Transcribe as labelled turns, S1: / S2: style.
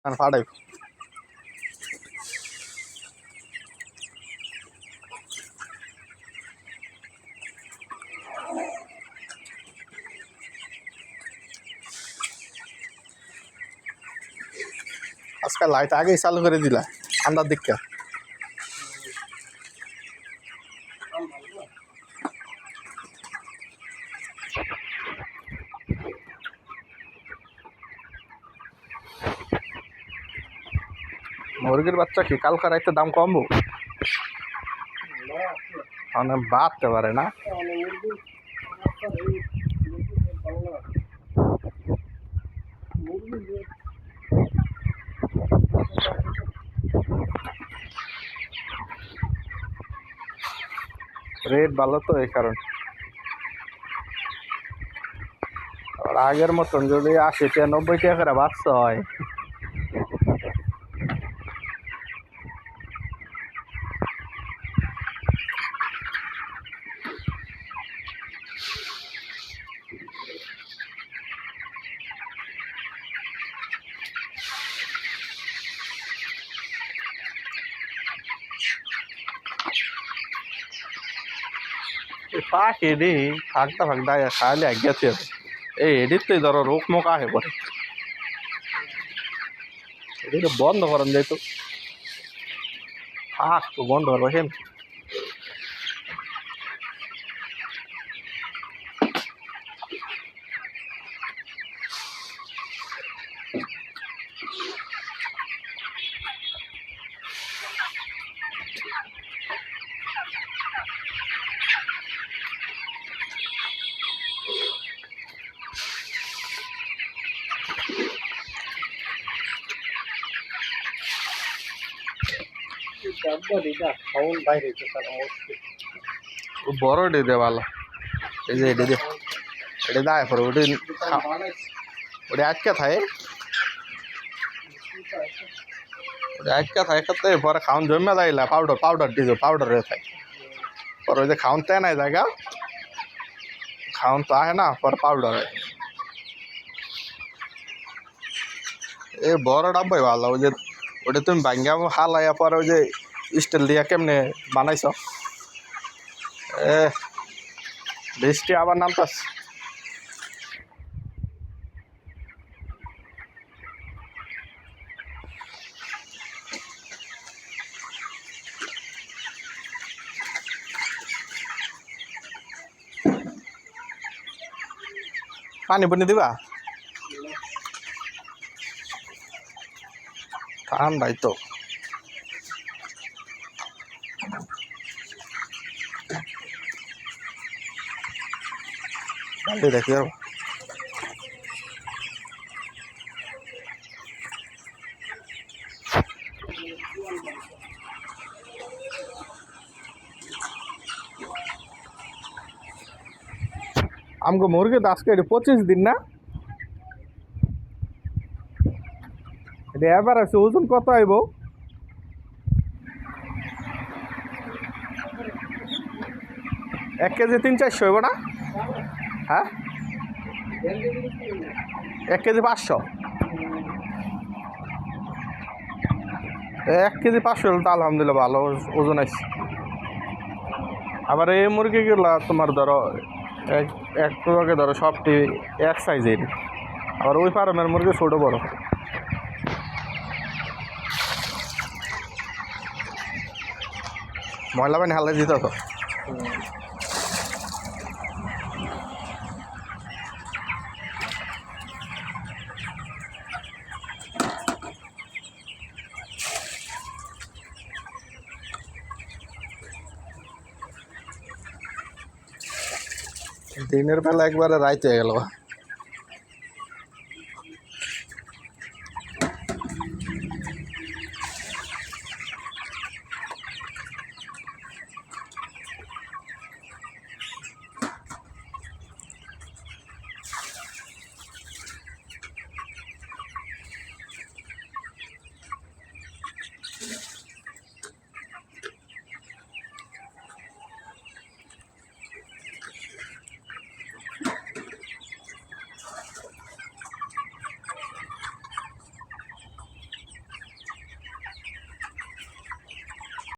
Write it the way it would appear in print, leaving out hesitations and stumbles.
S1: ফাটাই আজকাল লাইট আগেই চালু করে দিলা ঠান্ডার দিকটা মুরগির বাচ্চা কি কালকা রাইতে দাম কমবো মানে বাড়তে পারে না রেট ভালো তো এই কারণ আর আগের মতন যদি 80-90 টাকা করে বাচ্চা হয় পাখি এডি ফাঁকটা ফাঁকটা খাইলে এক গেছে এই এডির তো ধরো রোগ মোক আহে পরে এদিকে বন্ধ করেন যেহেতু ফাঁক তো বন্ধ করবো কেন বড় ডে দে ভালো এই যে এটা দিয়ে এটা দায় পরে ওটা আটকা থাকে ওটা আটকা থাকে করতে পরে খাওন জমে যাইলা পাউডার দিয়ে পাউডার হয়ে থাকে পরে ওই যে খাওন তে নাই জায়গা খাওন তো আহে না পরে পাউডার হয় এই বড় ডাব্বাই ভালো ওই যে ওটা তুমি ভাঙ্গা হালাইয়া পরে ওই যে স্টিল দিয়া কেমনে বানাইছ বৃষ্টি আবার নামতাস পানি পানি দিবা ঠান্ডাই তো দেখি আমগো মুরগি তো আজকে 25 দিন না এটা এবার আছে ওজন কত আইব 1 কেজি 300-400 হইব না হ্যাঁ 1 কেজি 500 1 কেজি 500 হলে তো আলহামদুলিল্লাহ ভালো ওজন আছে আবার এই মুরগিগুলা তোমার ধরো একটু আগে ধরো সবটি এক সাইজের আবার ওই ফার্মের মুরগি ছোটো বড় ময়লা পানি হালে দিত তো দিনের বেলা একবারে রাইতে গেল